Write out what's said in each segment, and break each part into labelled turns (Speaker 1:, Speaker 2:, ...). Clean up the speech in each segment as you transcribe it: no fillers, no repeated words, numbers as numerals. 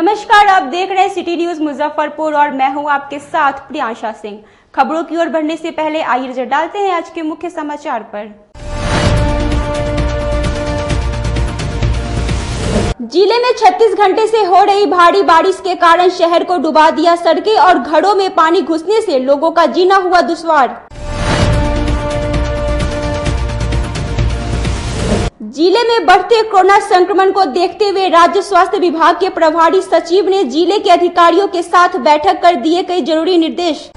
Speaker 1: नमस्कार, आप देख रहे हैं सिटी न्यूज मुजफ्फरपुर और मैं हूं आपके साथ प्रियांशा सिंह। खबरों की ओर बढ़ने से पहले आइए नजर डालते हैं आज के मुख्य समाचार पर। जिले में 36 घंटे से हो रही भारी बारिश के कारण शहर को डुबा दिया। सड़कें और घरों में पानी घुसने से लोगों का जीना हुआ दुश्वार। जिले में बढ़ते कोरोना संक्रमण को देखते हुए राज्य स्वास्थ्य विभाग के प्रभारी सचिव ने जिले के अधिकारियों के साथ बैठक कर दिए कई जरूरी निर्देश।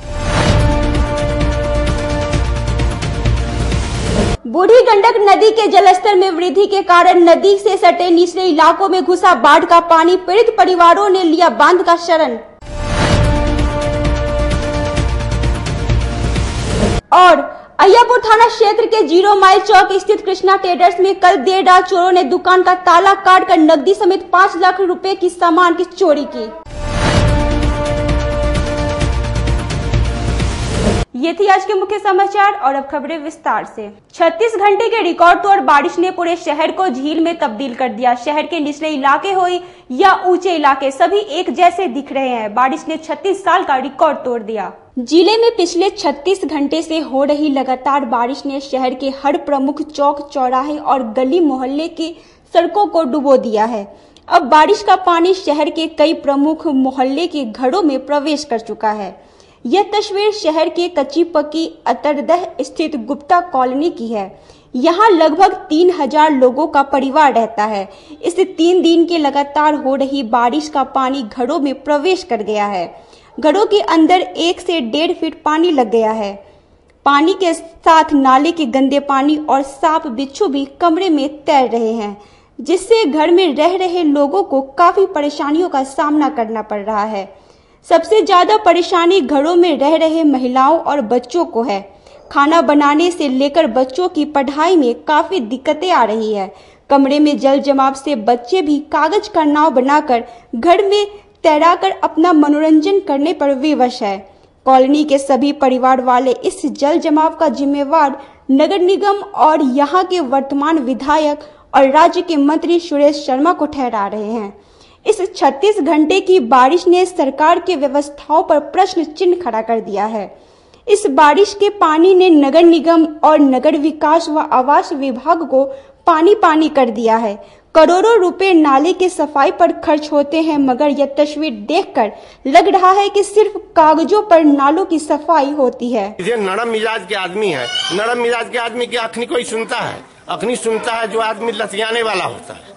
Speaker 1: बूढ़ी गंडक नदी के जलस्तर में वृद्धि के कारण नदी से सटे निचले इलाकों में घुसा बाढ़ का पानी। पीड़ित परिवारों ने लिया बांध का शरण। और अय्यापुर थाना क्षेत्र के 0 माइल चौक स्थित कृष्णा ट्रेडर्स में कल देर रात चोरों ने दुकान का ताला काटकर नकदी समेत 5 लाख रुपए की सामान की चोरी की। ये थी आज के मुख्य समाचार और अब खबरें विस्तार से। 36 घंटे के रिकॉर्ड तोड़ बारिश ने पूरे शहर को झील में तब्दील कर दिया। शहर के निचले इलाके हो या ऊंचे इलाके, सभी एक जैसे दिख रहे हैं। बारिश ने 36 साल का रिकॉर्ड तोड़ दिया। जिले में पिछले 36 घंटे से हो रही लगातार बारिश ने शहर के हर प्रमुख चौक चौराहे और गली मोहल्ले की सड़कों को डुबो दिया है। अब बारिश का पानी शहर के कई प्रमुख मोहल्ले के घरों में प्रवेश कर चुका है। यह तस्वीर शहर के कच्ची पक्की अतरदह स्थित गुप्ता कॉलोनी की है। यहाँ लगभग 3000 लोगों का परिवार रहता है। इस 3 दिन के लगातार हो रही बारिश का पानी घरों में प्रवेश कर गया है। घरों के अंदर 1 से 1.5 फीट पानी लग गया है। पानी के साथ नाले के गंदे पानी और सांप बिच्छू भी कमरे में तैर रहे हैं, जिससे घर में रह रहे लोगों को काफी परेशानियों का सामना करना पड़ रहा है। सबसे ज्यादा परेशानी घरों में रह रहे महिलाओं और बच्चों को है। खाना बनाने से लेकर बच्चों की पढ़ाई में काफी दिक्कतें आ रही है। कमरे में जल जमाव से बच्चे भी कागज का नाव बनाकर घर में तैराकर अपना मनोरंजन करने पर विवश है। कॉलोनी के सभी परिवार वाले इस जल जमाव का जिम्मेवार नगर निगम और यहाँ के वर्तमान विधायक और राज्य के मंत्री सुरेश शर्मा को ठहरा रहे हैं। इस 36 घंटे की बारिश ने सरकार के व्यवस्थाओं पर प्रश्न चिन्ह खड़ा कर दिया है। इस बारिश के पानी ने नगर निगम और नगर विकास व आवास विभाग को पानी पानी कर दिया है। करोड़ों रुपए नाले के सफाई पर खर्च होते हैं, मगर यह तस्वीर देखकर लग रहा है कि सिर्फ कागजों पर नालों की सफाई होती है।
Speaker 2: ये नरम मिजाज के आदमी है। नरम मिजाज के आदमी की अखनी कोई सुनता है? अखनी सुनता है जो आदमी लतियाने वाला होता है,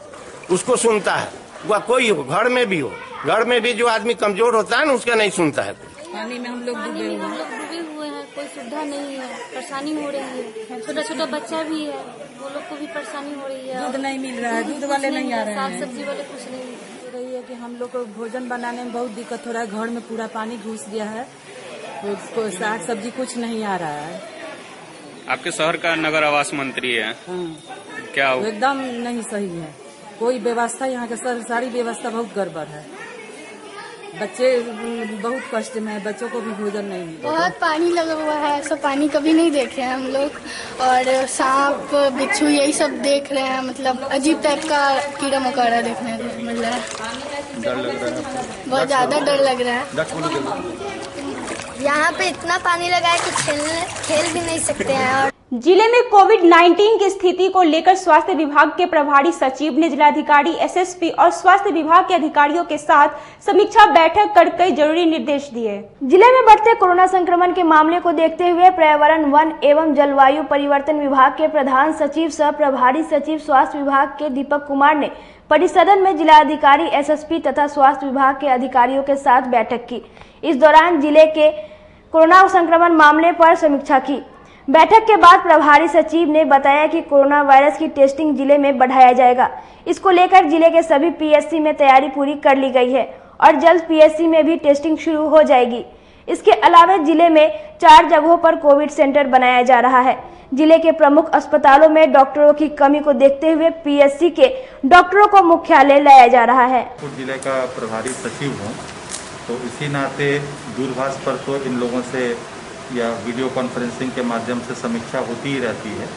Speaker 2: उसको सुनता है। वह कोई हो, घर में भी हो, घर में भी जो आदमी कमजोर होता है ना, उसका नहीं सुनता है।
Speaker 3: पानी में हम लोग डूबे हुए हैं, कोई सुविधा नहीं है, परेशानी हो रही है। छोटा छोटा बच्चा भी है, वो लोग को भी परेशानी हो रही है।
Speaker 4: दूध नहीं मिल रहा है, दूध वाले नहीं आ रहे हैं,
Speaker 3: साग सब्जी वाले कुछ नहीं
Speaker 4: हो रही है कि हम लोग को भोजन बनाने में बहुत दिक्कत हो रहा है। घर में पूरा पानी घुस गया है, तो साग सब्जी कुछ नहीं आ रहा है।
Speaker 5: आपके शहर का नगर आवास मंत्री है। क्या
Speaker 4: एकदम नहीं सही है, कोई व्यवस्था यहाँ के सारी व्यवस्था बहुत गड़बड़ है। बच्चे बहुत कष्ट में है, बच्चों को भी भोजन नहीं मिल रहा।
Speaker 6: बहुत पानी लगा हुआ है, ऐसा पानी कभी नहीं देखे हैं हम लोग। और सांप बिच्छू यही सब देख रहे हैं, मतलब अजीब टाइप का कीड़ा मकोड़ा देखने को मिल रहा है।
Speaker 5: डर लग रहा है,
Speaker 6: बहुत ज्यादा डर लग रहा है। यहाँ पे इतना पानी लगा है कि खेल भी नहीं सकते हैं। और
Speaker 1: जिले में कोविड-19 की स्थिति को लेकर स्वास्थ्य विभाग के प्रभारी सचिव ने जिलाधिकारी, एसएसपी और स्वास्थ्य विभाग के अधिकारियों के साथ समीक्षा बैठक कर कई जरूरी निर्देश दिए।
Speaker 7: जिले में बढ़ते कोरोना संक्रमण के मामले को देखते हुए पर्यावरण, वन एवं जलवायु परिवर्तन विभाग के प्रधान सचिव सह प्रभारी सचिव स्वास्थ्य विभाग के दीपक कुमार ने परिसदन में जिलाधिकारी, एसएसपी तथा स्वास्थ्य विभाग के अधिकारियों के साथ बैठक की। इस दौरान जिले के कोरोना संक्रमण मामले पर समीक्षा की। बैठक के बाद प्रभारी सचिव ने बताया कि कोरोना वायरस की टेस्टिंग जिले में बढ़ाया जाएगा। इसको लेकर जिले के सभी पीएचसी में तैयारी पूरी कर ली गई है और जल्द पीएचसी में भी टेस्टिंग शुरू हो जाएगी। इसके अलावा जिले में 4 जगहों पर कोविड सेंटर बनाया जा रहा है। जिले के प्रमुख अस्पतालों में डॉक्टरों की कमी को देखते हुए पीएचसी के डॉक्टरों को मुख्यालय लाया जा रहा है।
Speaker 8: जिले का प्रभारी सचिव हूँ, तो इसी नाते दूरभाष पर तो इन लोगों से या वीडियो कॉन्फ्रेंसिंग के माध्यम से समीक्षा होती ही रहती है।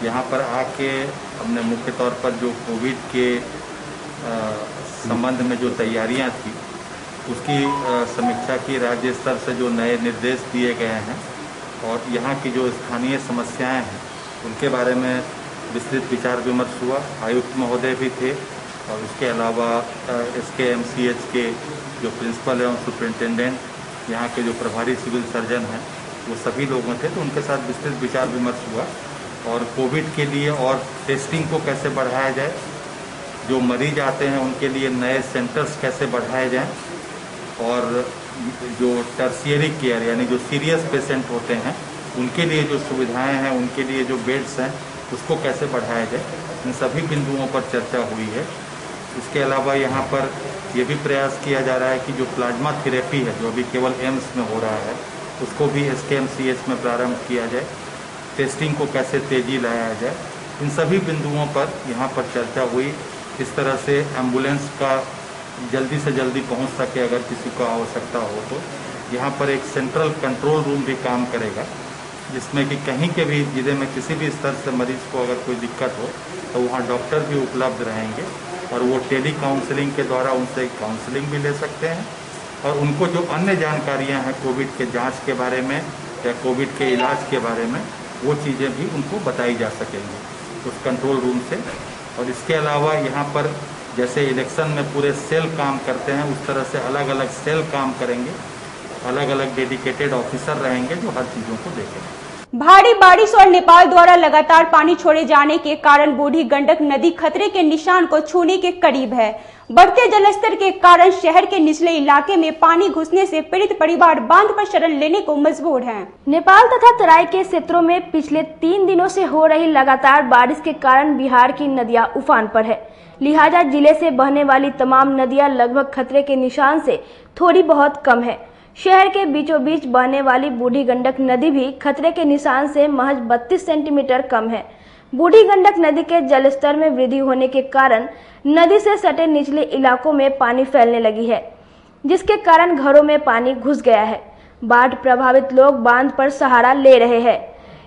Speaker 8: यहाँ पर आके हमने मुख्य तौर पर जो कोविड के संबंध में जो तैयारियां थी उसकी समीक्षा की। राज्य स्तर से जो नए निर्देश दिए गए हैं और यहाँ की जो स्थानीय समस्याएं हैं उनके बारे में विस्तृत विचार विमर्श हुआ। आयुक्त महोदय भी थे और उसके अलावा SKMCH के जो प्रिंसिपल एवं सुपरिंटेंडेंट, यहाँ के जो प्रभारी सिविल सर्जन हैं, वो सभी लोगों थे, तो उनके साथ विस्तृत विचार विमर्श हुआ। और कोविड के लिए और टेस्टिंग को कैसे बढ़ाया जाए, जो मरीज आते हैं उनके लिए नए सेंटर्स कैसे बढ़ाए जाएं, और जो टर्शियरी केयर यानी जो सीरियस पेशेंट होते हैं उनके लिए जो सुविधाएं हैं, उनके लिए जो बेड्स हैं, उसको कैसे बढ़ाया जाए, इन सभी बिंदुओं पर चर्चा हुई है। इसके अलावा यहाँ पर यह भी प्रयास किया जा रहा है कि जो प्लाज्मा थेरेपी है जो अभी केवल एम्स में हो रहा है उसको भी SKMCH में प्रारंभ किया जाए, टेस्टिंग को कैसे तेजी लाया जाए, इन सभी बिंदुओं पर यहाँ पर चर्चा हुई। इस तरह से एम्बुलेंस का जल्दी से जल्दी पहुँच सके अगर किसी को आवश्यकता हो तो। यहाँ पर एक सेंट्रल कंट्रोल रूम भी काम करेगा जिसमें कि कहीं के भी जिले में किसी भी स्तर से मरीज को अगर कोई दिक्कत हो तो वहाँ डॉक्टर भी उपलब्ध रहेंगे और वो टेली काउंसलिंग के द्वारा उनसे काउंसलिंग भी ले सकते हैं और उनको जो अन्य जानकारियाँ हैं कोविड के जांच के बारे में या कोविड के इलाज के बारे में, वो चीज़ें भी उनको बताई जा सकेंगी उस कंट्रोल रूम से। और इसके अलावा यहाँ पर जैसे इलेक्शन में पूरे सेल काम करते हैं उस तरह से अलग अलग सेल काम करेंगे, अलग अलग डेडिकेटेड ऑफिसर रहेंगे जो हर चीज़ों को देखेंगे।
Speaker 1: भारी बारिश और नेपाल द्वारा लगातार पानी छोड़े जाने के कारण बूढ़ी गंडक नदी खतरे के निशान को छूने के करीब है। बढ़ते जलस्तर के कारण शहर के निचले इलाके में पानी घुसने से पीड़ित परिवार बांध पर शरण लेने को मजबूर हैं।
Speaker 7: नेपाल तथा तराई के क्षेत्रों में पिछले 3 दिनों से हो रही लगातार बारिश के कारण बिहार की नदियां उफान पर है। लिहाजा जिले से बहने वाली तमाम नदियां लगभग खतरे के निशान से थोड़ी बहुत कम है। शहर के बीचों बीच बहने वाली बूढ़ी गंडक नदी भी खतरे के निशान से महज 32 सेंटीमीटर कम है। बूढ़ी गंडक नदी के जलस्तर में वृद्धि होने के कारण नदी से सटे निचले इलाकों में पानी फैलने लगी है, जिसके कारण घरों में पानी घुस गया है। बाढ़ प्रभावित लोग बांध पर सहारा ले रहे हैं।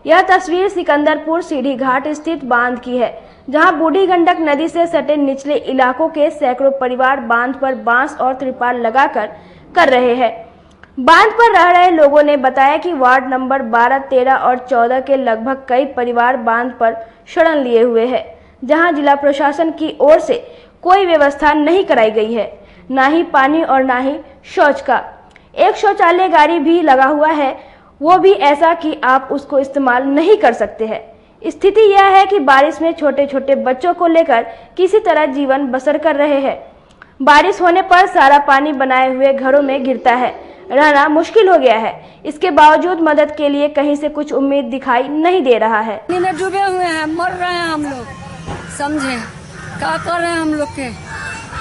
Speaker 7: यह तस्वीर सिकंदरपुर सीढ़ी घाट स्थित बांध की है, जहां बूढ़ी गंडक नदी से सटे निचले इलाकों के सैकड़ों परिवार बांध पर बांस और त्रिपाल लगाकर कर रहे हैं। बांध पर रह रहे लोगों ने बताया कि वार्ड नंबर 12, 13 और 14 के लगभग कई परिवार बांध पर शरण लिए हुए हैं, जहां जिला प्रशासन की ओर से कोई व्यवस्था नहीं कराई गई है, ना ही पानी और ना ही शौच का। एक शौचालय गाड़ी भी लगा हुआ है, वो भी ऐसा कि आप उसको इस्तेमाल नहीं कर सकते हैं। स्थिति यह है कि बारिश में छोटे छोटे बच्चों को लेकर किसी तरह जीवन बसर कर रहे हैं। बारिश होने पर सारा पानी बनाए हुए घरों में गिरता है, रहना मुश्किल हो गया है। इसके बावजूद मदद के लिए कहीं से कुछ उम्मीद दिखाई नहीं दे रहा है।
Speaker 9: में डूबे हुए हैं, मर रहे हैं हम लोग, समझे क्या कर रहे हैं हम लोग के,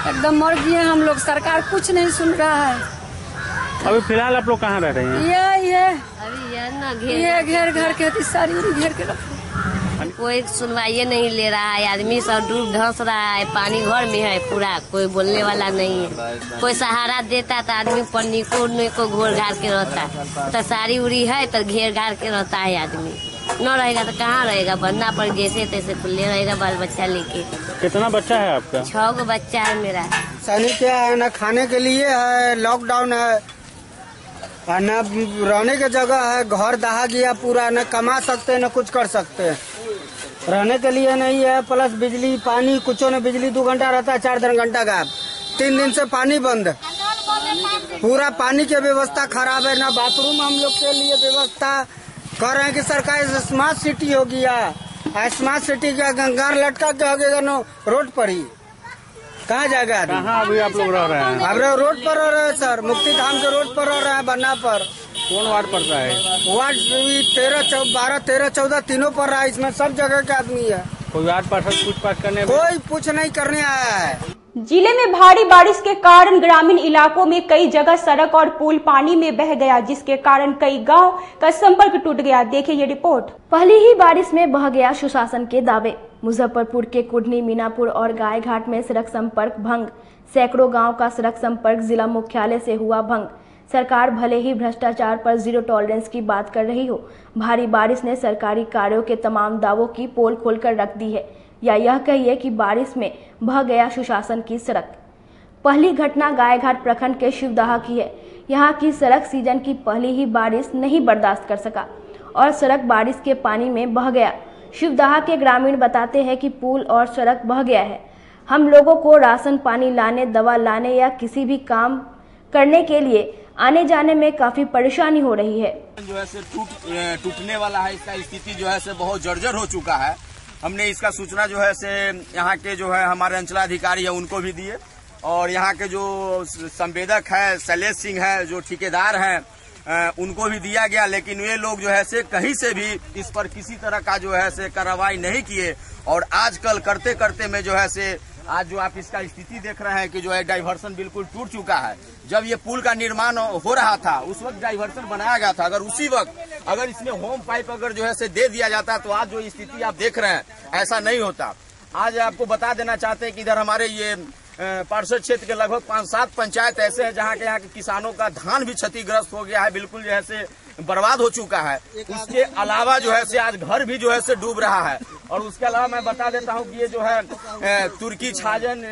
Speaker 9: एकदम मर गए हम लोग। सरकार कुछ नहीं सुन रहा है।
Speaker 5: अभी फिलहाल आप लोग कहाँ रह रहे हैं?
Speaker 9: ये घेर घर के सारी घेर के रखो।
Speaker 10: कोई सुनवाई नहीं ले रहा है, आदमी सब डूब धंस रहा है, पानी घर में है पूरा, कोई बोलने वाला नहीं है। कोई सहारा देता तो आदमी पर निको घोर घार के रहता, तो सारी उड़ी है तो घेर घार के रहता है आदमी। न रहेगा तो कहाँ रहेगा, बनना पर जैसे तैसे खुले रहेगा बाल बच्चा लेके।
Speaker 5: कितना बच्चा है आपका?
Speaker 10: 6 गो बच्चा है मेरा।
Speaker 11: सनी क्या है, न खाने के लिए है, लॉकडाउन है, न रहने की जगह है, घर दहा गया पूरा, न कमा सकते न कुछ कर सकते, रहने के लिए नहीं है। प्लस बिजली पानी कुछ न, बिजली 2 घंटा रहता है, 4 घंटा गायब। 3 दिन से पानी बंद, पूरा पानी की व्यवस्था खराब है। ना बाथरूम हम लोग के लिए व्यवस्था कर रहे हैं कि सरकार स्मार्ट सिटी हो गया, स्मार्ट सिटी का गंगार लटका के हो गया नो रोड पर ही, कहाँ जाएगा?
Speaker 5: कहाँ अभी आप लोग रह रहे हैं?
Speaker 11: अब रोड पर रह रहे हैं सर, मुक्ति धाम के रोड पर रह रहे हैं, बन्ना पर।
Speaker 5: कौन वार्ड पड़ता है?
Speaker 11: वार्ड 12, 13, 14 तीनों पर रहा है, इसमें सब जगह के आदमी है।
Speaker 5: कोई वार्ड पार्षद पूछताछ करने?
Speaker 11: कोई पूछ नहीं करने आया है।
Speaker 1: जिले में भारी बारिश के कारण ग्रामीण इलाकों में कई जगह सड़क और पुल पानी में बह गया, जिसके कारण कई गांव का संपर्क टूट गया। देखिए ये रिपोर्ट।
Speaker 7: पहली ही बारिश में बह गया सुशासन के दावे। मुजफ्फरपुर के कुढ़नी, मीनापुर और गायघाट में सड़क संपर्क भंग। सैकड़ों गांव का सड़क संपर्क जिला मुख्यालय से हुआ भंग। सरकार भले ही भ्रष्टाचार पर 0 टॉलरेंस की बात कर रही हो, भारी बारिश ने सरकारी कार्यों के तमाम दावों की पोल खोलकर रख दी है। या यह कहिए कि बारिश में बह गया सुशासन की सड़क। पहली घटना गायघाट प्रखंड के शिवदाहा की है। यहाँ की सड़क सीजन की पहली ही बारिश नहीं बर्दाश्त कर सका और सड़क बारिश के पानी में बह गया। शिवदाहा के ग्रामीण बताते हैं कि पुल और सड़क बह गया है। हम लोगों को राशन पानी लाने, दवा लाने या किसी भी काम करने के लिए आने जाने में काफी परेशानी हो रही है।
Speaker 12: जो है से टूटने वाला है, इसका स्थिति जो है से बहुत जर्जर हो चुका है। हमने इसका सूचना जो है से यहाँ के जो है हमारे अंचलाधिकारी है उनको भी दिए और यहाँ के जो संवेदक है शैलेश सिंह है जो ठेकेदार हैं उनको भी दिया गया, लेकिन वे लोग जो है से कहीं से भी इस पर किसी तरह का जो है से कार्रवाई नहीं किए और आजकल करते करते में जो है से आज जो आप इसका स्थिति देख रहे हैं कि जो है डाइवर्सन बिल्कुल टूट चुका है। जब ये पुल का निर्माण हो रहा था उस वक्त डाइवर्सन बनाया गया था। अगर उसी वक्त अगर इसमें होम पाइप अगर जो है से दे दिया जाता तो आज जो स्थिति आप देख रहे हैं ऐसा नहीं होता। आज आपको बता देना चाहते हैं कि इधर हमारे ये पार्षद क्षेत्र के लगभग 5-7 पंचायत ऐसे हैं जहाँ के यहाँ के किसानों का धान भी क्षतिग्रस्त हो गया है, बिल्कुल जो है से बर्बाद हो चुका है। उसके अलावा जो है से आज घर भी जो है से डूब रहा है। और उसके अलावा मैं बता देता हूँ कि ये जो है तुर्की छाजन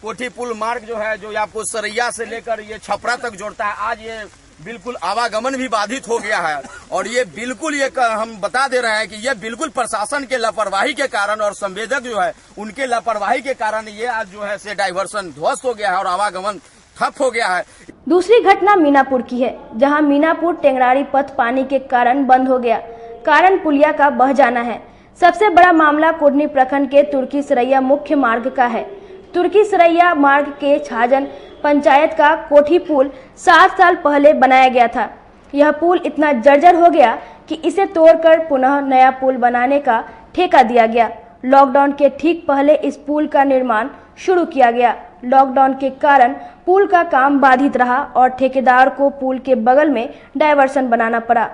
Speaker 12: कोठी पुल मार्ग जो है जो आपको सरैया से लेकर ये छपरा तक जोड़ता है, आज ये बिल्कुल आवागमन भी बाधित हो गया है। और ये बिल्कुल ये हम बता दे रहे हैं कि ये बिल्कुल प्रशासन के लापरवाही के कारण और संवेदक जो है उनके लापरवाही के कारण ये आज जो है से डाइवर्सन ध्वस्त हो गया है और आवागमन ठप हो गया है।
Speaker 7: दूसरी घटना मीनापुर की है, जहां मीनापुर टेंगरारी पथ पानी के कारण बंद हो गया। कारण पुलिया का बह जाना है। सबसे बड़ा मामला कोटनी प्रखंड के तुर्की सरैया मुख्य मार्ग का है। तुर्की सरैया मार्ग के छाजन पंचायत का कोठी पुल 7 साल पहले बनाया गया था। यह पुल इतना जर्जर हो गया कि इसे तोड़कर पुनः नया पुल बनाने का ठेका दिया गया। लॉकडाउन के ठीक पहले इस पुल का निर्माण शुरू किया गया। लॉकडाउन के कारण पुल का काम बाधित रहा और ठेकेदार को पुल के बगल में डायवर्सन बनाना पड़ा।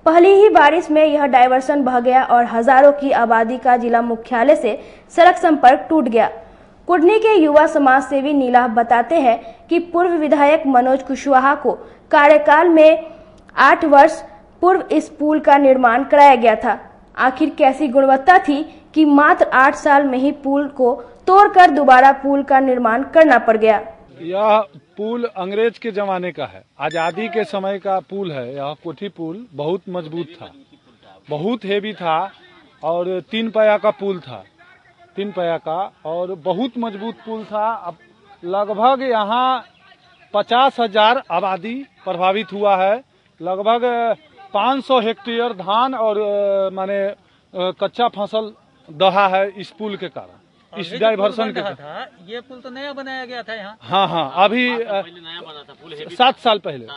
Speaker 7: पहली ही बारिश में यह डायवर्सन बह गया और हजारों की आबादी का जिला मुख्यालय से सड़क संपर्क टूट गया। कुटनी के युवा समाज सेवी नीलाभ बताते हैं कि पूर्व विधायक मनोज कुशवाहा को कार्यकाल में 8 वर्ष पूर्व इस पुल का निर्माण कराया गया था। आखिर कैसी गुणवत्ता थी कि मात्र 8 साल में ही पुल को तोड़कर दोबारा पुल का निर्माण करना पड़ गया।
Speaker 13: यह पुल अंग्रेज के जमाने का है, आजादी के समय का पुल है। यह कोठी पुल बहुत मजबूत था, बहुत हेवी था और 3 पाया का पुल था, 3 पाया का और बहुत मजबूत पुल था। अब लगभग यहाँ 50,000 आबादी प्रभावित हुआ है। लगभग 500 हेक्टेयर धान और माने कच्चा फसल दहा है इस पुल के कारण, इस डाइवर्सन के कारण।
Speaker 14: ये पुल तो नया बनाया गया था यहाँ।
Speaker 13: हाँ, अभी 7 साल पहले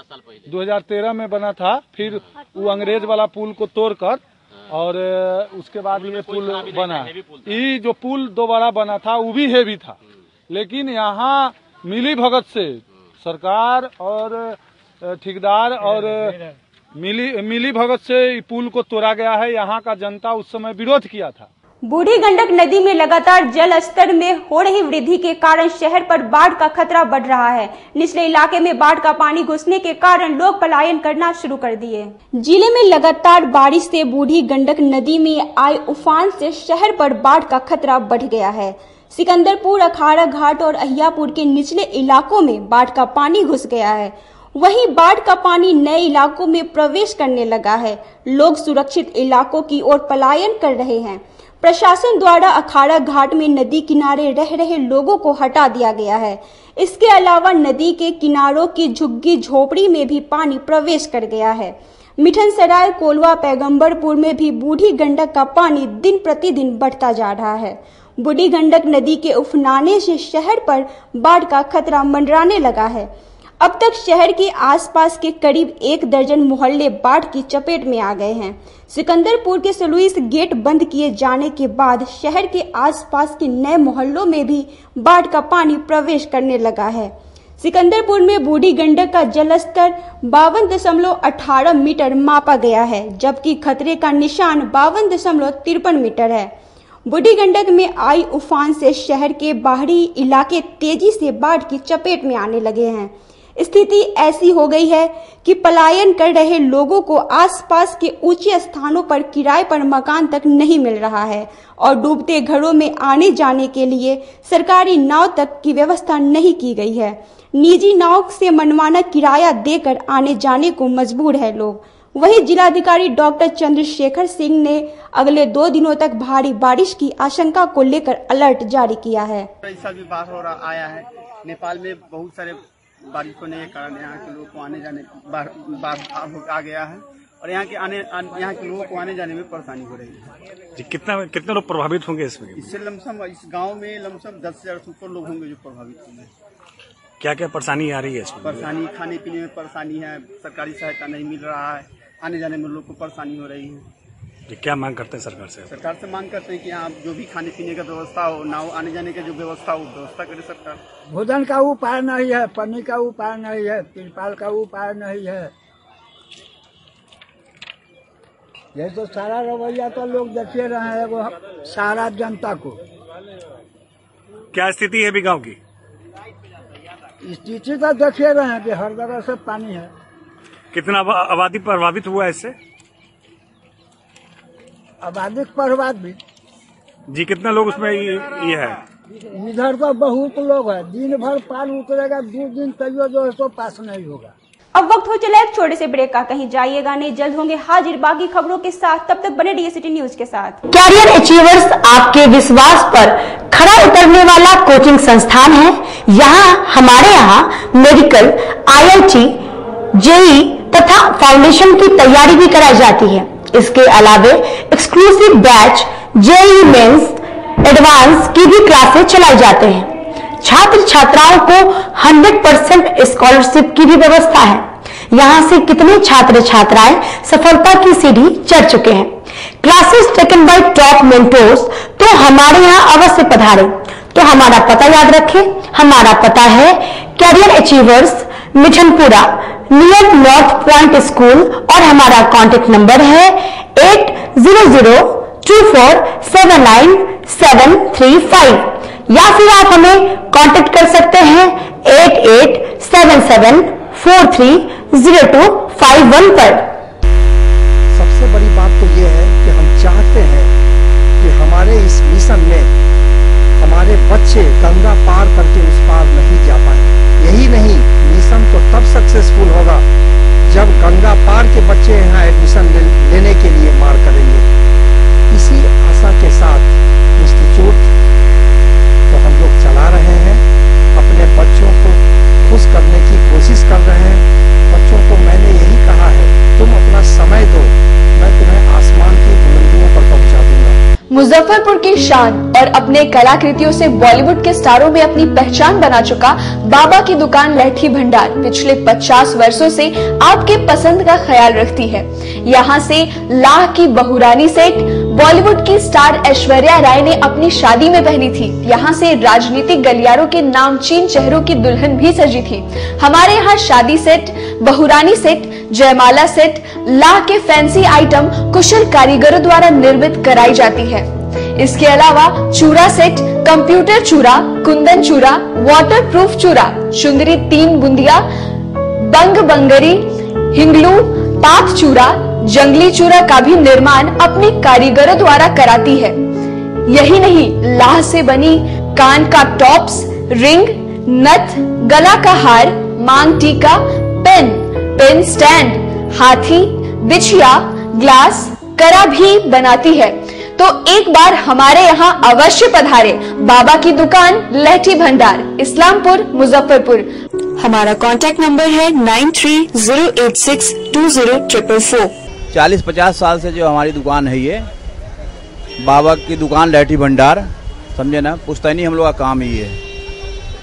Speaker 13: 2013 में बना था। फिर वो अंग्रेज वाला पुल को तोड़कर और उसके बाद ये पुल बना। ये जो पुल दोबारा बना था वो भी हेवी था, लेकिन यहाँ मिली भगत से सरकार और ठेकेदार और मिली भगत से पुल को तोड़ा गया है। यहाँ का जनता उस समय विरोध किया था।
Speaker 1: बूढ़ी गंडक नदी में लगातार जल स्तर में हो रही वृद्धि के कारण शहर पर बाढ़ का खतरा बढ़ रहा है। निचले इलाके में बाढ़ का पानी घुसने के कारण लोग पलायन करना शुरू कर दिए। जिले में लगातार बारिश से बूढ़ी गंडक नदी में आए उफान से शहर पर बाढ़ का खतरा बढ़ गया है। सिकंदरपुर, अखाड़ा घाट और अहियापुर के निचले इलाकों में बाढ़ का पानी घुस गया है। वहीं बाढ़ का पानी नए इलाकों में प्रवेश करने लगा है। लोग सुरक्षित इलाकों की ओर पलायन कर रहे हैं। प्रशासन द्वारा अखाड़ा घाट में नदी किनारे रह रहे लोगों को हटा दिया गया है। इसके अलावा नदी के किनारों की झुग्गी झोपड़ी में भी पानी प्रवेश कर गया है। मिठनसराय, कोलवा, पैगंबरपुर में भी बूढ़ी गंडक का पानी दिन प्रतिदिन बढ़ता जा रहा है। बूढ़ी गंडक नदी के उफनाने से शहर पर बाढ़ का खतरा मंडराने लगा है। अब तक शहर के आसपास के करीब 1 दर्जन मोहल्ले बाढ़ की चपेट में आ गए हैं। सिकंदरपुर के स्लुइस गेट बंद किए जाने के बाद शहर के आसपास के नए मोहल्लों में भी बाढ़ का पानी प्रवेश करने लगा है। सिकंदरपुर में बूढ़ी गंडक का जलस्तर 52.18 मीटर मापा गया है, जबकि खतरे का निशान 52.53 मीटर है। बूढ़ी गंडक में आई उफान से शहर के बाहरी इलाके तेजी से बाढ़ की चपेट में आने लगे हैं। स्थिति ऐसी हो गई है कि पलायन कर रहे लोगों को आसपास के ऊंचे स्थानों पर किराए पर मकान तक नहीं मिल रहा है और डूबते घरों में आने जाने के लिए सरकारी नाव तक की व्यवस्था नहीं की गई है। निजी नाव से मनमाना किराया देकर आने जाने को मजबूर है लोग। वहीं जिलाधिकारी डॉक्टर चंद्रशेखर सिंह ने अगले 2 दिनों तक भारी बारिश की आशंका को लेकर अलर्ट जारी किया है।
Speaker 15: ऐसा भी बाढ़ हो रहा आया है नेपाल में, बहुत सारे बारिश होने के कारण यहाँ के लोगों को आने जाने बाढ़ आ गया है और यहाँ के लोगों को आने जाने में परेशानी हो रही है।
Speaker 16: कितने लोग प्रभावित होंगे
Speaker 15: इससे लमसम इस गांव में लमसम 10,000 से ऊपर लोग होंगे जो प्रभावित होंगे।
Speaker 16: क्या क्या परेशानी आ रही है इसमें?
Speaker 15: परेशानी खाने पीने में परेशानी है, सरकारी सहायता नहीं मिल रहा है, आने जाने में लोग को परेशानी हो रही है।
Speaker 16: क्या मांग करते हैं सरकार से?
Speaker 15: सरकार से मांग करते हैं कि यहाँ जो भी खाने पीने का व्यवस्था हो, नाव आने जाने का जो व्यवस्था हो, व्यवस्था करे सरकार।
Speaker 17: भोजन का उपाय नहीं है, पानी का उपाय नहीं है, तिरपाल का उपाय नहीं है। ये तो सारा रवैया तो लोग देखे रहे हैं वो सारा जनता को।
Speaker 16: क्या स्थिति है अभी गाँव की?
Speaker 17: स्थिति तो देखे रहे हैं कि हर जगह से पानी है।
Speaker 16: कितना आबादी प्रभावित हुआ है इससे?
Speaker 17: आबादी प्रभावित
Speaker 16: जी कितना लोग उसमें ये है?
Speaker 17: इधर तो बहुत लोग है, दिन भर पानी उतरेगा, 2 दिन तैयो जो है तो पास नहीं होगा।
Speaker 1: अब वक्त हो चला एक छोटे से ब्रेक का, कहीं जाइएगा नहीं, जल्द होंगे हाजिर बाकी खबरों के साथ। तब तक बने रहिए सिटी न्यूज के साथ।
Speaker 18: कैरियर अचीवर्स आपके विश्वास पर खरा उतरने वाला कोचिंग संस्थान है। हमारे यहाँ मेडिकल, IIT, JEE तथा फाउंडेशन की तैयारी भी कराई जाती है। इसके अलावे exclusive batch JEE mains, advance की भी क्लासेस चलाई जाते हैं। छात्र छात्राओं को 100% स्कॉलरशिप की भी व्यवस्था है। यहाँ से कितने छात्र छात्राएं सफलता की सीढ़ी चढ़ चुके हैं। Classes taken by top mentors, तो हमारे यहाँ अवश्य पधारें। तो हमारा पता याद रखें, हमारा पता है career achievers, Mithanpura, near north point school और हमारा कॉन्टेक्ट नंबर है 8002479735 या फिर आप हमें कांटेक्ट कर सकते हैं 8877430251 पर।
Speaker 19: सबसे बड़ी बात तो ये है कि हम चाहते हैं कि हमारे इस मिशन में हमारे बच्चे गंगा पार करके उस पार नहीं जा पाए। यही नहीं, मिशन तो तब सक्सेसफुल होगा जब गंगा पार के बच्चे यहाँ एडमिशन लेने के लिए मार करेंगे। इसी आशा के साथ इंस्टीट्यूट तो हम लोग चला रहे हैं, अपने बच्चों को खुश करने की कोशिश कर रहे हैं। बच्चों को मैंने यही कहा है, तुम अपना समय दो, मैं तुम्हें आसमान की बुलंदियों पर पहुंचा दूंगा।
Speaker 7: मुजफ्फरपुर की शान और अपने कलाकृतियों से बॉलीवुड के स्टारों में अपनी पहचान बना चुका बाबा की दुकान लहठी भंडार पिछले 50 वर्षों से आपके पसंद का ख्याल रखती है। यहाँ से लाह की बहुरानी सेट बॉलीवुड की स्टार ऐश्वर्या राय ने अपनी शादी में पहनी थी। यहाँ से राजनीतिक गलियारों के नामचीन चेहरों की दुल्हन भी सजी थी। हमारे यहाँ शादी सेट, बहुरानी सेट, जयमाला सेट, लाह के फैंसी आइटम कुशल कारीगरों द्वारा निर्मित कराई जाती है। इसके अलावा चूड़ा सेट, कंप्यूटर चूड़ा, कुंदन चूड़ा, वाटरप्रूफ चूड़ा, सुंदरी 3 बुंदिया, बंग बंगरी, हिंगलू, पात चूड़ा, जंगली चूड़ा का भी निर्माण अपने कारीगरों द्वारा कराती है। यही नहीं, लाह से बनी कान का टॉप्स, रिंग, नथ, गला का हार, मांग टीका, पेन स्टैंड, हाथी, बिछिया, ग्लास, करा भी बनाती है। तो एक बार हमारे यहाँ अवश्य पधारे। बाबा की दुकान लहठी भंडार, इस्लामपुर, मुजफ्फरपुर। हमारा कांटेक्ट नंबर है 9308620444।
Speaker 12: 40-50 साल से जो हमारी दुकान है, ये बाबा की दुकान लहठी भंडार, समझे ना, पुश्तैनी हम लोग का काम ही है।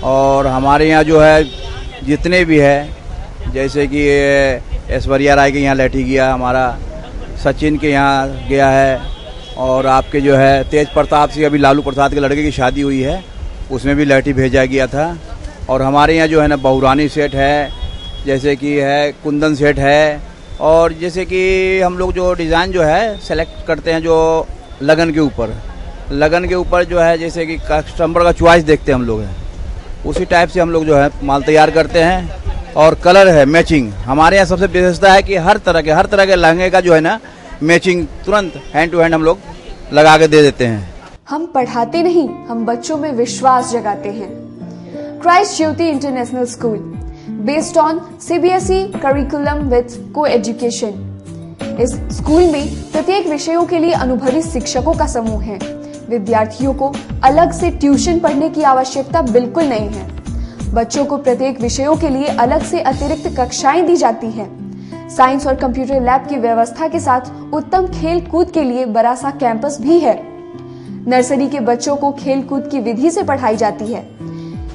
Speaker 12: और हमारे यहाँ जो है जितने भी है, जैसे कि ऐश्वर्या राय के यहाँ लहठी गया, हमारा सचिन के यहाँ गया है, और आपके जो है तेज प्रताप सिंह, अभी लालू प्रसाद के लड़के की शादी हुई है, उसमें भी लहठी भेजा गया था। और हमारे यहाँ जो है ना बहुरानी सेट है, जैसे कि है कुंदन सेट है, और जैसे कि हम लोग जो डिज़ाइन जो है सेलेक्ट करते हैं जो लगन के ऊपर जो है, जैसे कि कस्टमर का चॉइस देखते हैं हम लोग हैं, उसी टाइप से हम लोग जो है माल तैयार करते हैं
Speaker 20: और कलर है मैचिंग। हमारे यहाँ सबसे विशेषता है कि हर तरह के लहंगे का जो है ना मैचिंग तुरंत हैंड टू हैंड हम लोग लगा के दे देते हैं।
Speaker 21: हम पढ़ाते नहीं, हम बच्चों में विश्वास जगाते हैं। Christ Jyoti international school based on CBSE curriculum with coeducation. इस स्कूल में प्रत्येक विषयों के लिए अनुभवी शिक्षकों का समूह है। विद्यार्थियों को अलग से ट्यूशन पढ़ने की आवश्यकता बिल्कुल नहीं है। बच्चों को प्रत्येक विषयों के लिए अलग से अतिरिक्त कक्षाएं दी जाती हैं। साइंस और कंप्यूटर लैब की व्यवस्था के साथ उत्तम खेल कूद के लिए बड़ा सा कैंपस भी है। नर्सरी के बच्चों को खेल कूद की विधि से पढ़ाई जाती है।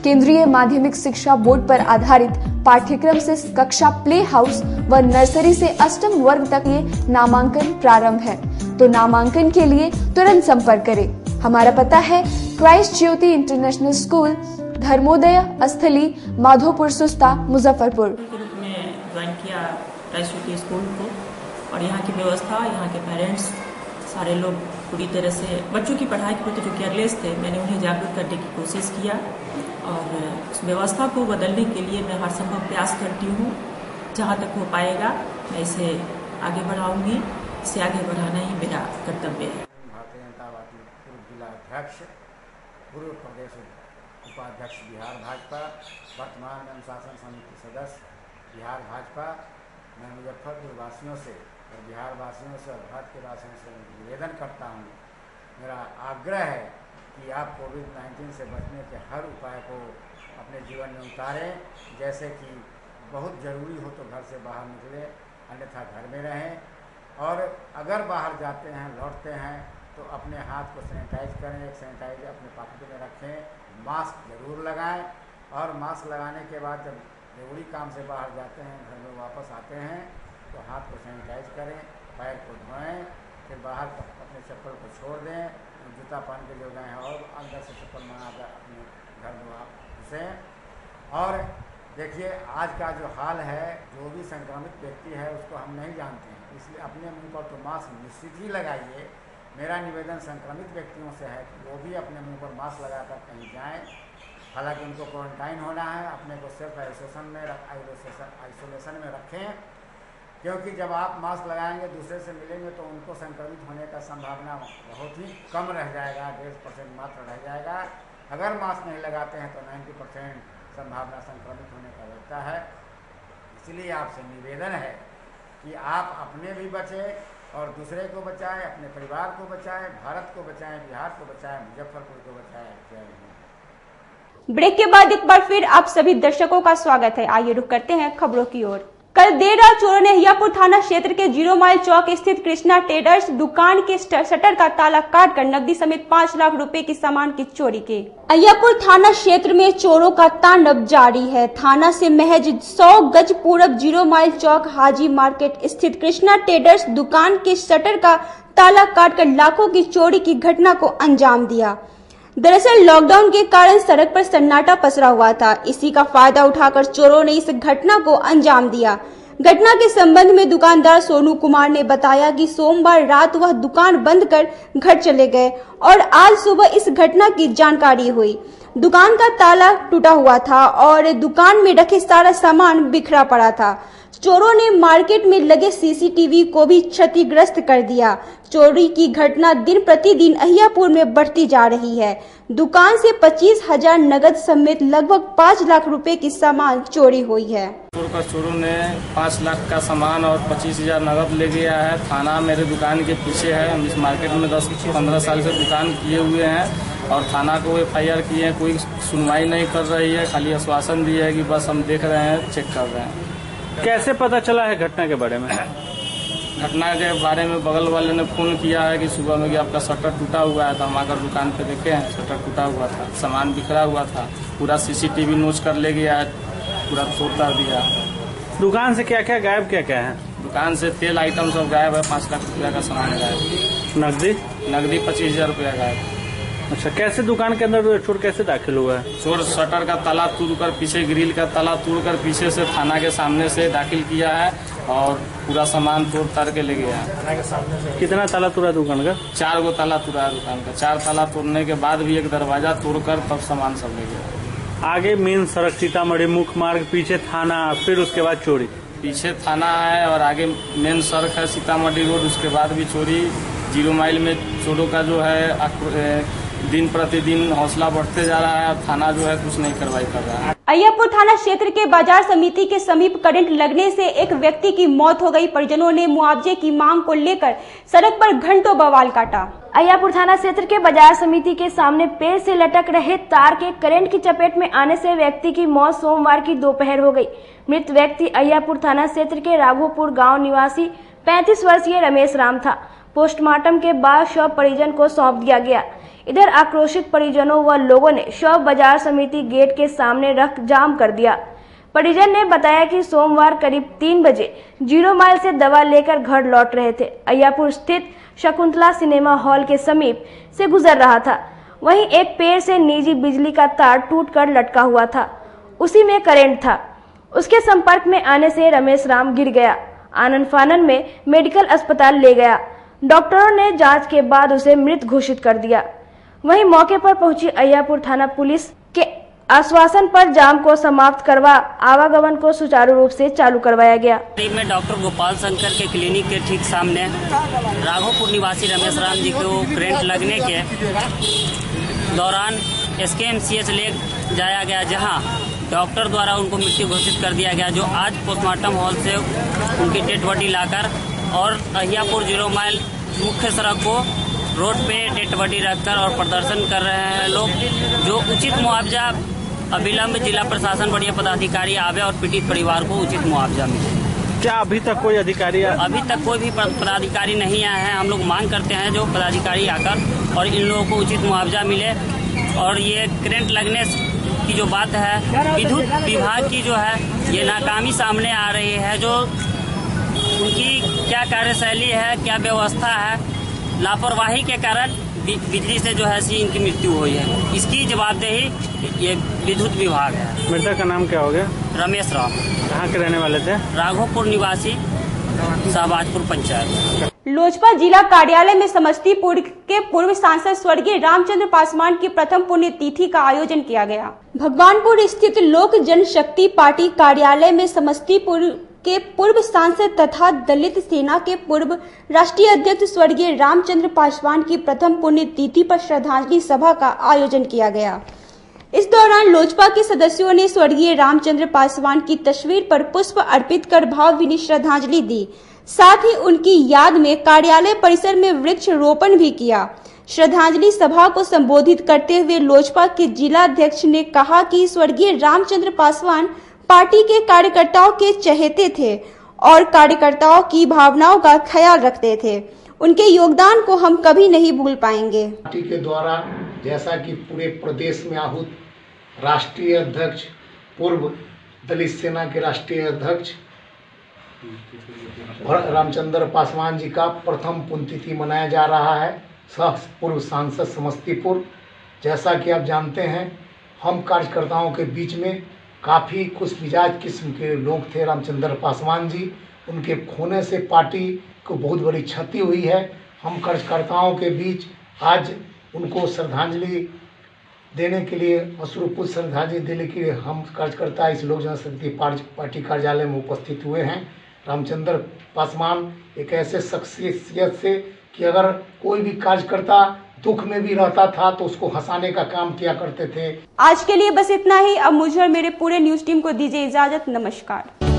Speaker 21: केंद्रीय माध्यमिक शिक्षा बोर्ड पर आधारित पाठ्यक्रम से कक्षा प्ले हाउस व नर्सरी से अष्टम वर्ग तक ये नामांकन प्रारंभ है, तो नामांकन के लिए तुरंत संपर्क करें। हमारा पता है Christ Jyoti international school, Dharmodaya स्थली, माधोपुर सुस्ता, मुजफ्फरपुर।
Speaker 22: के रूप में ज्वाइन किया क्राइस्ट ज्योति स्कूल को, और यहाँ की व्यवस्था, यहाँ के पेरेंट्स सारे लोग पूरी तरह से बच्चों की पढ़ाई के प्रति जो केयरलेस थे, मैंने उन्हें जागरूक करने की कोशिश किया और उस व्यवस्था को बदलने के लिए मैं हर संभव प्रयास करती हूँ। जहाँ तक हो पाएगा मैं इसे आगे बढ़ाऊंगी। इसे आगे बढ़ाना ही मेरा कर्तव्य है।
Speaker 23: भारतीय जनता पार्टी पूर्व जिला अध्यक्ष, पूर्व प्रदेश उपाध्यक्ष बिहार भाजपा, वर्तमान में अनुशासन समिति सदस्य बिहार भाजपा। मैं मुजफ्फरपुर वासियों से और बिहार वासियों से और भारत के वासियों से निवेदन करता हूँ, मेरा आग्रह है कि आप कोविड-19 से बचने के हर उपाय को अपने जीवन में उतारें। जैसे कि बहुत ज़रूरी हो तो घर से बाहर निकलें, अन्यथा घर में रहें, और अगर बाहर जाते हैं लौटते हैं तो अपने हाथ को सैनिटाइज करें। एक सैनिटाइजर अपने पॉकेट में रखें, मास्क जरूर लगाएं, और मास्क लगाने के बाद जब जरूरी काम से बाहर जाते हैं, घर में वापस आते हैं तो हाथ को सैनिटाइज करें, पैर को धोएं, फिर बाहर अपने चप्पल को छोड़ दें, जूता पहन के जो गए हैं और अंदर से चप्पल मंगाकर अपने घर में घुसें। और देखिए आज का जो हाल है, जो भी संक्रमित व्यक्ति है उसको हम नहीं जानते हैं, इसलिए अपने मुंह पर तो मास्क निश्चित ही लगाइए। मेरा निवेदन संक्रमित व्यक्तियों से है कि वो भी अपने मुंह पर मास्क लगाकर कहीं जाएं। हालांकि उनको क्वारंटाइन होना है, अपने को सिर्फ आइसोलेशन में रखें, क्योंकि जब आप मास्क लगाएंगे दूसरे से मिलेंगे तो उनको संक्रमित होने का संभावना बहुत ही कम रह जाएगा, 1.5% मात्र रह जाएगा। अगर मास्क नहीं लगाते हैं तो 90% संभावना संक्रमित होने का रहता है। इसलिए आपसे निवेदन है कि आप अपने भी बचें और दूसरे को बचाएं, अपने परिवार को बचाएं, भारत को बचाएं, बिहार को बचाएं, मुजफ्फरपुर को बचाएं। जय हिंद।
Speaker 1: ब्रेक के बाद एक बार फिर आप सभी दर्शकों का स्वागत है। आइए रुक करते हैं खबरों की ओर। कल देर रात चोरों ने अहियापुर थाना क्षेत्र के 0 माइल चौक स्थित कृष्णा ट्रेडर्स दुकान के शटर का ताला काटकर नकदी समेत 5 लाख रुपए की सामान की चोरी की। अहियापुर थाना क्षेत्र में चोरों का तांडव जारी है। थाना से महज 100 गज पूरब 0 माइल चौक हाजी मार्केट स्थित कृष्णा ट्रेडर्स दुकान के शटर का ताला काटकर लाखों की चोरी की घटना को अंजाम दिया। दरअसल लॉकडाउन के कारण सड़क पर सन्नाटा पसरा हुआ था। इसी का फायदा उठाकर चोरों ने इस घटना को अंजाम दिया। घटना के संबंध में दुकानदार सोनू कुमार ने बताया कि सोमवार रात वह दुकान बंद कर घर चले गए और आज सुबह इस घटना की जानकारी हुई। दुकान का ताला टूटा हुआ था और दुकान में रखे सारा सामान बिखरा पड़ा था। चोरों ने मार्केट में लगे CCTV को भी क्षतिग्रस्त कर दिया। चोरी की घटना दिन प्रतिदिन अहियापुर में बढ़ती जा रही है। दुकान से 25,000 नगद समेत लगभग 5 लाख रुपए की सामान चोरी हुई है।
Speaker 24: चोरों ने 5 लाख का सामान और 25,000 नगद ले गया है। थाना मेरे दुकान के पीछे है। हम इस मार्केट में 10-15 साल से दुकान किए हुए हैं और थाना को FIR किए हैं। कोई सुनवाई नहीं कर रही है, खाली आश्वासन दिया है कि बस हम देख रहे हैं, चेक कर रहे हैं।
Speaker 16: कैसे पता चला है घटना के बारे में?
Speaker 24: घटना के बारे में बगल वाले ने फोन किया है कि सुबह में कि आपका शटर टूटा हुआ है, तो हम आकर दुकान पे देखे हैं, शटर टूटा हुआ था, सामान बिखरा हुआ था, पूरा CCTV नोच कर ले गया है, पूरा तोड़ ताड़ दिया।
Speaker 16: दुकान से क्या क्या गायब क्या क्या है?
Speaker 24: दुकान से तेल आइटम सब गायब है, 5 लाख रुपया का सामान गायब।
Speaker 16: नकदी
Speaker 24: 25,000 रुपया गायब।
Speaker 16: अच्छा, कैसे दुकान के अंदर चोर कैसे दाखिल हुआ है?
Speaker 24: चोर शटर का ताला तोड़कर, पीछे ग्रिल का ताला तोड़कर पीछे से थाना के सामने से दाखिल किया है और पूरा सामान तोड़ ताड़ के ले गया है।
Speaker 16: कितना ताला तोड़ा दुकान का?
Speaker 24: 4 गो ताला तोड़ा है दुकान का। 4 ताला तोड़ने के बाद भी एक दरवाजा तोड़कर तब सामान सब ले गया।
Speaker 16: आगे मेन सड़क सीतामढ़ी मुख्य मार्ग, पीछे थाना, फिर उसके बाद चोरी।
Speaker 24: पीछे थाना है और आगे मेन सड़क है सीतामढ़ी रोड, उसके बाद भी चोरी। 0 माइल में चोरों का जो है दिन प्रतिदिन हौसला बढ़ते जा रहा है और थाना जो है कुछ नहीं कार्रवाई कर रहा है।
Speaker 1: अय्यापुर थाना क्षेत्र के बाजार समिति के समीप करंट लगने से एक व्यक्ति की मौत हो गई। परिजनों ने मुआवजे की मांग को लेकर सड़क पर घंटों बवाल काटा।
Speaker 7: अय्यापुर थाना क्षेत्र के बाजार समिति के सामने पेड़ से लटक रहे तार के करंट की चपेट में आने से व्यक्ति की मौत सोमवार की दोपहर हो गई। मृत व्यक्ति अय्यापुर थाना क्षेत्र के राघोपुर गांव निवासी 35 वर्षीय रमेश राम था। पोस्टमार्टम के बाद शव परिजन को सौंप दिया गया। इधर आक्रोशित परिजनों व लोगों ने शव बाजार समिति गेट के सामने रख जाम कर दिया। परिजन ने बताया कि सोमवार करीब 3 बजे 0 माइल से दवा लेकर घर लौट रहे थे। अय्यापुर स्थित शकुंतला सिनेमा हॉल के समीप से गुजर रहा था। वहीं एक पेड़ से निजी बिजली का तार टूटकर लटका हुआ था, उसी में करंट था। उसके संपर्क में आने से रमेश राम गिर गया। आनन फानन में मेडिकल अस्पताल ले गया। डॉक्टरों ने जांच के बाद उसे मृत घोषित कर दिया। वहीं मौके पर पहुंची अय्यापुर थाना पुलिस के आश्वासन पर जाम को समाप्त करवा आवागमन को सुचारू रूप से चालू करवाया गया।
Speaker 2: में डॉक्टर गोपाल शंकर के क्लिनिक के ठीक सामने राघोपुर निवासी रमेश राम जी को करंट लगने के दौरान SKMCH ले जाया गया, जहां डॉक्टर द्वारा उनको मृत्यु घोषित कर दिया गया, जो आज पोस्टमार्टम हॉल से उनकी डेड बॉडी लाकर और अय्यापुर 0 माइल मुख्य सड़क को रोड पे डेड बॉडी रखकर और प्रदर्शन कर रहे हैं लोग, जो उचित मुआवजा अविलंब जिला प्रशासन बढ़िया पदाधिकारी आवे और पीड़ित परिवार को उचित मुआवजा मिले।
Speaker 16: क्या अभी तक कोई अधिकारी
Speaker 2: अभी तक कोई भी पदाधिकारी नहीं आया है। हम लोग मांग करते हैं जो पदाधिकारी आकर और इन लोगों को उचित मुआवजा मिले। और ये करंट लगने की जो बात है, विद्युत विभाग की जो है ये नाकामी सामने आ रही है। जो उनकी क्या कार्यशैली है, क्या व्यवस्था है, लापरवाही के कारण बिजली से जो है इनकी मृत्यु हुई है। इसकी जवाबदेही ये विद्युत विभाग है।
Speaker 16: मृतक का नाम क्या हो गया?
Speaker 2: रमेश राम।
Speaker 16: कहाँ के रहने वाले थे?
Speaker 2: राघोपुर निवासी, शाहबाजपुर पंचायत।
Speaker 1: लोजपा जिला कार्यालय में समस्तीपुर के पूर्व सांसद स्वर्गीय रामचंद्र पासवान की प्रथम पुण्यतिथि का आयोजन किया गया। भगवानपुर स्थित लोक जनशक्ति पार्टी कार्यालय में समस्तीपुर के पूर्व सांसद तथा दलित सेना के पूर्व राष्ट्रीय अध्यक्ष स्वर्गीय रामचंद्र पासवान की प्रथम पुण्यतिथि पर श्रद्धांजलि सभा का आयोजन किया गया। इस दौरान लोजपा के सदस्यों ने स्वर्गीय रामचंद्र पासवान की तस्वीर पर पुष्प अर्पित कर भावभीनी श्रद्धांजलि दी। साथ ही उनकी याद में कार्यालय परिसर में वृक्ष रोपण भी किया। श्रद्धांजलि सभा को संबोधित करते हुए लोजपा के जिला अध्यक्ष ने कहा कि स्वर्गीय रामचंद्र पासवान पार्टी के कार्यकर्ताओं के चहेते थे और कार्यकर्ताओं की भावनाओं का ख्याल रखते थे। उनके योगदान को हम कभी नहीं भूल पाएंगे।
Speaker 3: पार्टी के द्वारा जैसा कि पूरे प्रदेश में आहूत राष्ट्रीय अध्यक्ष, पूर्व दलित सेना के राष्ट्रीय अध्यक्ष रामचंद्र पासवान जी का प्रथम पुण्यतिथि मनाया जा रहा है। पूर्व सांसद समस्तीपुर, जैसा कि आप जानते हैं, हम कार्यकर्ताओं के बीच में काफ़ी खुश मिजाज किस्म के लोग थे। रामचंद्र पासवान जी, उनके खोने से पार्टी को बहुत बड़ी क्षति हुई है। हम कार्यकर्ताओं के बीच आज उनको श्रद्धांजलि देने के लिए, अश्रुपूर्ण श्रद्धांजलि देने के लिए हम कार्यकर्ता इस लोक जनशक्ति पार्टी कार्यालय में उपस्थित हुए हैं। रामचंद्र पासवान एक ऐसे शख्सियत से कि अगर कोई भी कार्यकर्ता दुख में भी रहता था तो उसको हंसाने का काम किया करते थे।
Speaker 1: आज के लिए बस इतना ही। अब मुझे और मेरे पूरे न्यूज टीम को दीजिए इजाजत। नमस्कार।